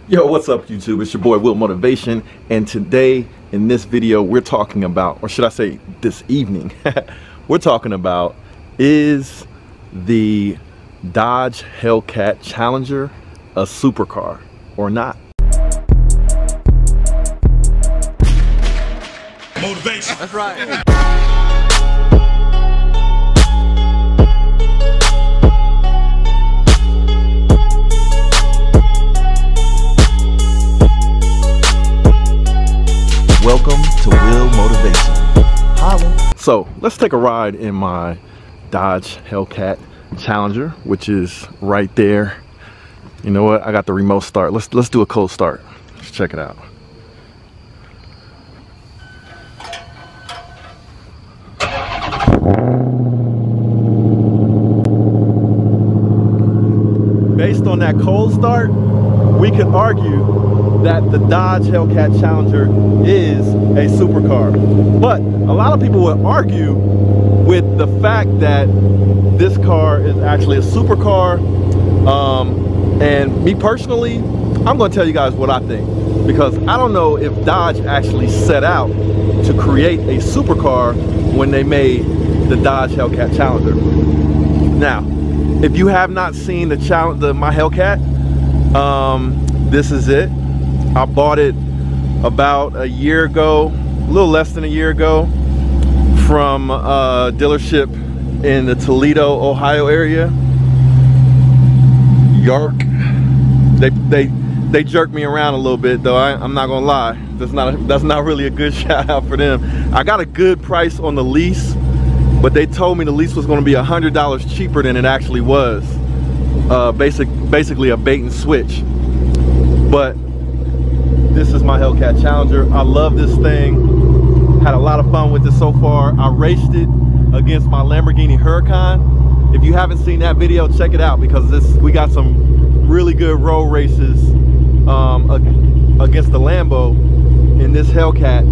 Yo, what's up YouTube? It's your boy Will Motivation, and today in this video we're talking about, or should I say this evening, we're talking about, is the Dodge Hellcat Challenger a supercar or not? Motivation. That's right. Welcome to Will Motivation. Holla. So let's take a ride in my Dodge Hellcat Challenger, which is right there. You know what? I got the remote start. Let's do a cold start. Let's check it out. Based on that cold start, we could argue that the Dodge Hellcat Challenger is a supercar. But a lot of people would argue with the fact that this car is actually a supercar. And me personally, I'm going to tell you guys what I think, because I don't know if Dodge actually set out to create a supercar when they made the Dodge Hellcat Challenger. Now, if you have not seen my Hellcat, this is it. I bought it about a year ago, a little less than a year ago, from a dealership in the Toledo, Ohio area. York. They jerked me around a little bit, though. I'm not gonna lie. That's not really a good shout out for them. I got a good price on the lease, but they told me the lease was going to be $100 cheaper than it actually was. Basically a bait and switch. But this is my Hellcat Challenger. I love this thing. Had a lot of fun with it so far. I raced it against my Lamborghini Huracan. If you haven't seen that video, check it out, because we got some really good road races against the Lambo in this Hellcat.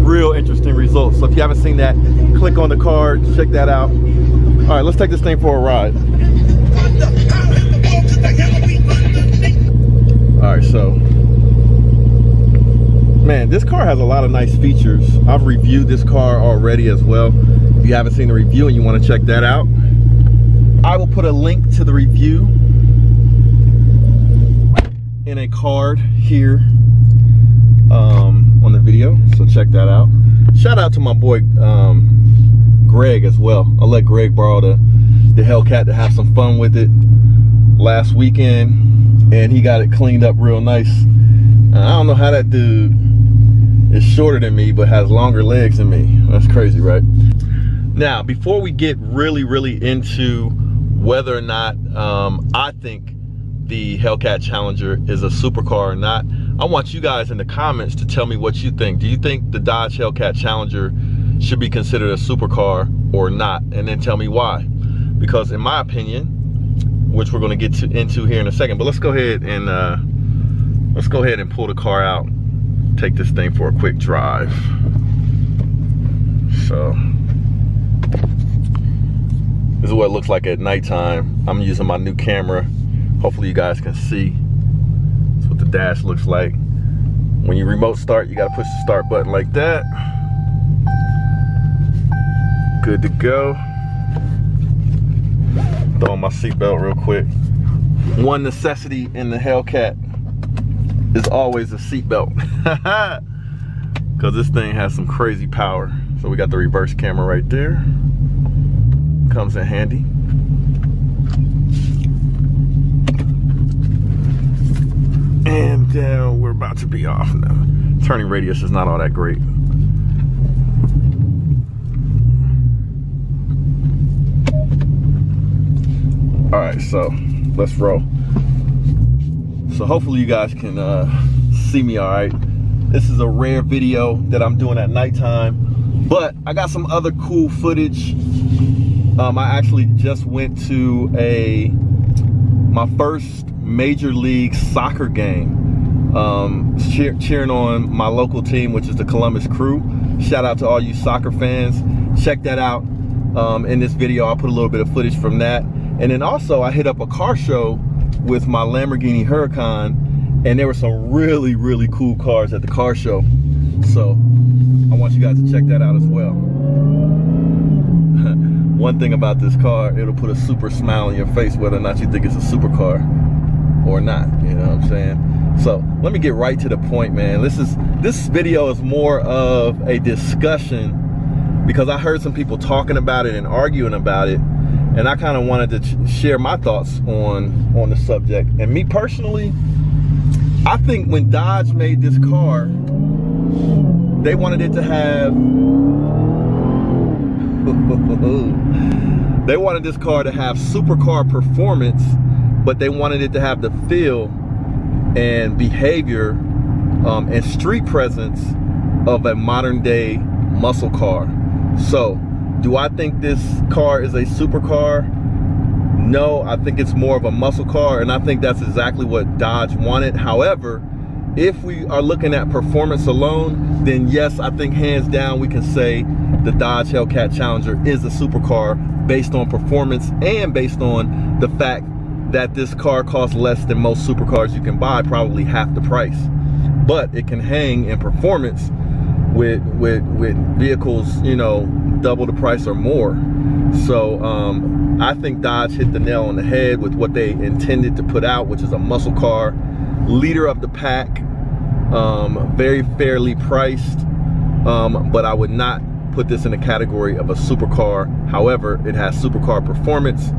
Real interesting results. So if you haven't seen that, click on the card, check that out. All right, let's take this thing for a ride. All right, so man, this car has a lot of nice features. I've reviewed this car already as well. If you haven't seen the review and you want to check that out, I will put a link to the review in a card here on the video, so check that out. Shout out to my boy Greg as well. I'll let Greg borrow the Hellcat to have some fun with it last weekend, and he got it cleaned up real nice. I don't know how that dude is shorter than me but has longer legs than me. That's crazy, right? Now, before we get really into whether or not I think the Hellcat Challenger is a supercar or not, I want you guys in the comments to tell me what you think. Do you think the Dodge Hellcat Challenger should be considered a supercar or not? And then tell me why. Because in my opinion, which we're going to get into here in a second, but let's go ahead and pull the car out, take this thing for a quick drive. So this is what it looks like at nighttime. I'm using my new camera. Hopefully you guys can see. That's what the dash looks like. When you remote start, you gotta push the start button like that. Good to go. Throw on my seatbelt real quick. One necessity in the Hellcat is always a seatbelt, because this thing has some crazy power. So we got the reverse camera right there. Comes in handy. And we're about to be off now. Turning radius is not all that great. All right, so let's roll. So hopefully you guys can see me all right. This is a rare video that I'm doing at nighttime, but I got some other cool footage. I actually just went to my first Major League Soccer game cheering on my local team, which is the Columbus Crew. Shout out to all you soccer fans. Check that out. In this video, I'll put a little bit of footage from that. And then also, I hit up a car show with my Lamborghini Huracan, and there were some really, really cool cars at the car show. So I want you guys to check that out as well. One thing about this car, it'll put a super smile on your face whether or not you think it's a supercar or not, you know what I'm saying? So let me get right to the point, man. This video is more of a discussion because I heard some people talking about it and arguing about it, and I kind of wanted to share my thoughts on the subject. And me personally, I think when Dodge made this car, they wanted it to have they wanted this car to have supercar performance, but they wanted it to have the feel and behavior and street presence of a modern day muscle car. So do I think this car is a supercar? No, I think it's more of a muscle car, and I think that's exactly what Dodge wanted. However, if we are looking at performance alone, then yes, I think hands down we can say the Dodge Hellcat Challenger is a supercar based on performance and based on the fact that this car costs less than most supercars you can buy, probably half the price. But it can hang in performance with vehicles, you know, double the price or more. So I think Dodge hit the nail on the head with what they intended to put out, which is a muscle car, leader of the pack, very fairly priced, but I would not put this in the category of a supercar. However, it has supercar performance,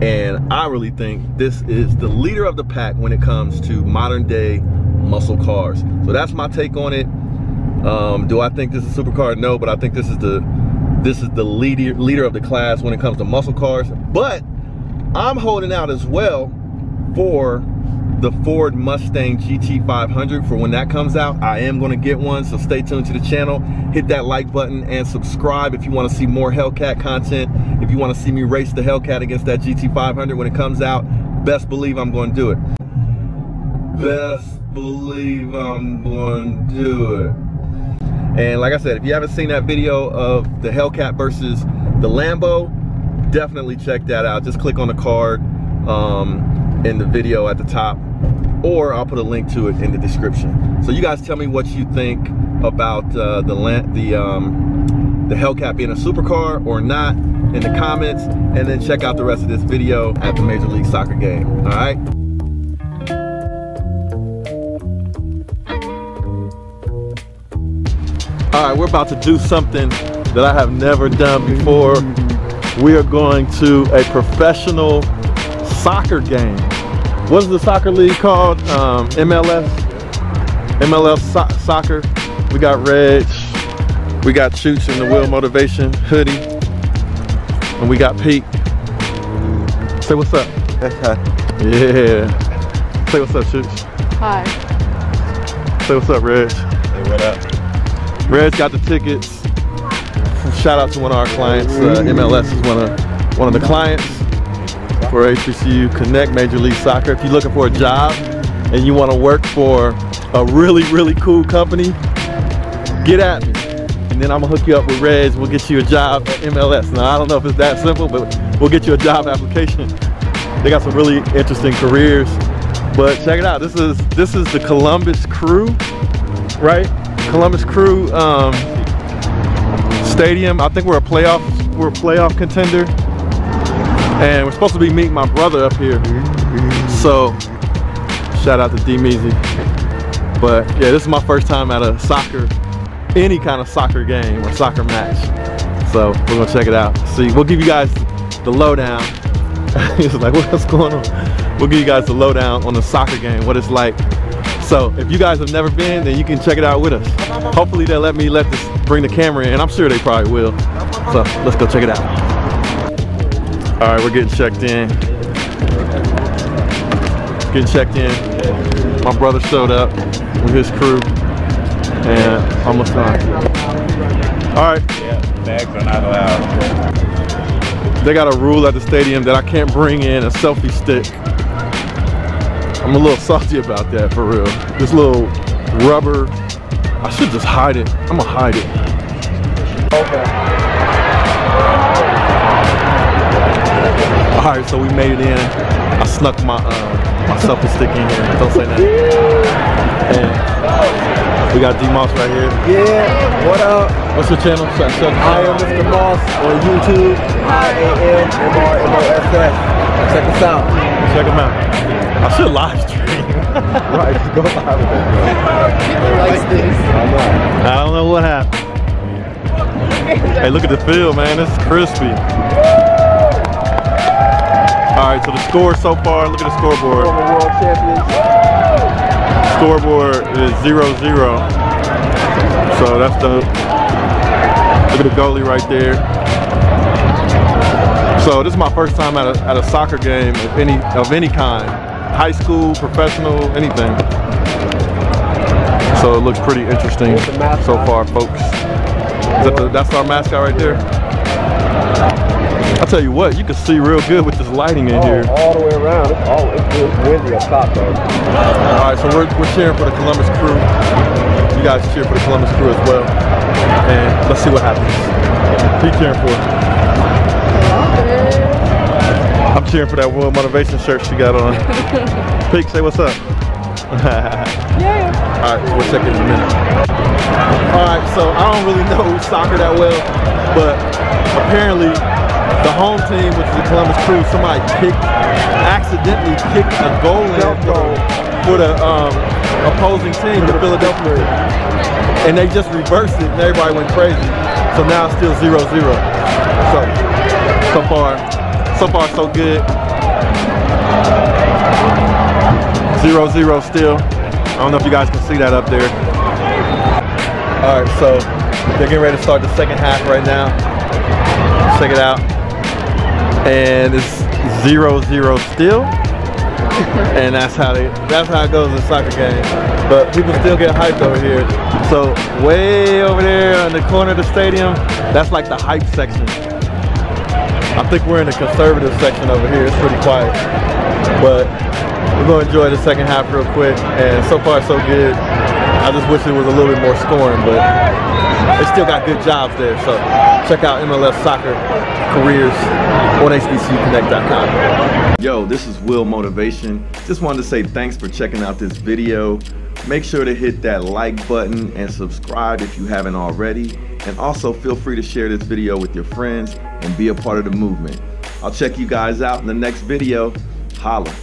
and I really think this is the leader of the pack when it comes to modern day muscle cars. So that's my take on it. Do I think this is a supercar? No, but I think this is the leader of the class when it comes to muscle cars. But I'm holding out as well for the Ford Mustang GT500 for when that comes out. I am going to get one, so stay tuned to the channel. Hit that like button and subscribe if you want to see more Hellcat content. If you want to see me race the Hellcat against that GT500 when it comes out, best believe I'm going to do it. Best believe I'm going to do it. And like I said, if you haven't seen that video of the Hellcat versus the Lambo, definitely check that out. Just click on the card in the video at the top, or I'll put a link to it in the description. So you guys tell me what you think about the Hellcat being a supercar or not in the comments, and then check out the rest of this video at the Major League Soccer game. All right. All right, we're about to do something that I have never done before. We are going to a professional soccer game. What is the soccer league called? MLS soccer. We got Reg, we got Chooch in the Wheel Motivation hoodie, and we got Pete. Say what's up. Yeah. Say what's up, Chooch. Hi. Say what's up, Reg. Hey, what up? Reg got the tickets. Shout out to one of our clients. MLS is one of the clients for HBCU Connect Major League Soccer. If you're looking for a job and you want to work for a really, really cool company, get at me. And then I'm gonna hook you up with Reg. We'll get you a job at MLS. Now, I don't know if it's that simple, but we'll get you a job application. They got some really interesting careers. But check it out. This is the Columbus Crew, right? Columbus Crew Stadium. I think we're a playoff contender, and we're supposed to be meeting my brother up here. So shout out to D Meezy. But yeah, this is my first time at a any kind of soccer game or soccer match. So we're gonna check it out. See, we'll give you guys the lowdown. He's like, what's going on? We'll give you guys the lowdown on the soccer game, what it's like. So if you guys have never been, then you can check it out with us. Hopefully they'll let me bring the camera in. I'm sure they probably will. So let's go check it out. All right, we're getting checked in. My brother showed up with his crew, and almost done. All right. Yeah, bags are not allowed. They got a rule at the stadium that I can't bring in a selfie stick I'm a little salty about that, for real. This little rubber, I should just hide it. I'm gonna hide it. Okay. All right, so we made it in. I snuck my selfie stick in here. Don't say nothing. And we got D-Moss right here. Yeah, what up? What's your channel? I am Mr. Moss on YouTube. IAMMRMOSS. Check us out. Check him out. I should live stream. Right, go live with it. I don't know what happened. Hey, look at the field, man. This is crispy. All right, so the score so far, look at the scoreboard. Former world champions. Scoreboard is 0-0. So that's the, look at the goalie right there. So this is my first time at a soccer game of any kind. High school, professional, anything. So it looks pretty interesting so far, folks. That's our mascot right there. I'll tell you what, you can see real good with this lighting in here. All the way around. It's windy up top though. All right, so we're cheering for the Columbus crew. You guys cheer for the Columbus crew as well. And let's see what happens. Who you cheering for? I'm cheering for that World Motivation shirt she got on. Peek, say what's up. Yeah. All right, we'll check it in a minute. All right, so I don't really know soccer that well, but apparently the home team, which is the Columbus Crew, somebody accidentally kicked a goal in for the opposing team, the Philadelphia, and they just reversed it, and everybody went crazy. So now it's still 0-0. So far so good. 0-0 still. I don't know if you guys can see that up there. All right, so they're getting ready to start the second half right now. Check it out. And it's 0-0 still. And that's how it goes in a soccer game. But people still get hyped over here. So way over there in the corner of the stadium, that's like the hype section. I think we're in the conservative section over here. It's pretty quiet. But we're going to enjoy the second half real quick. And so far so good. I just wish it was a little bit more scoring, but they still got good jobs there. So check out MLS Soccer Careers on HBCUconnect.com. Yo, this is Will Motivation. Just wanted to say thanks for checking out this video. Make sure to hit that like button and subscribe if you haven't already. And also feel free to share this video with your friends and be a part of the movement. I'll check you guys out in the next video. Holla.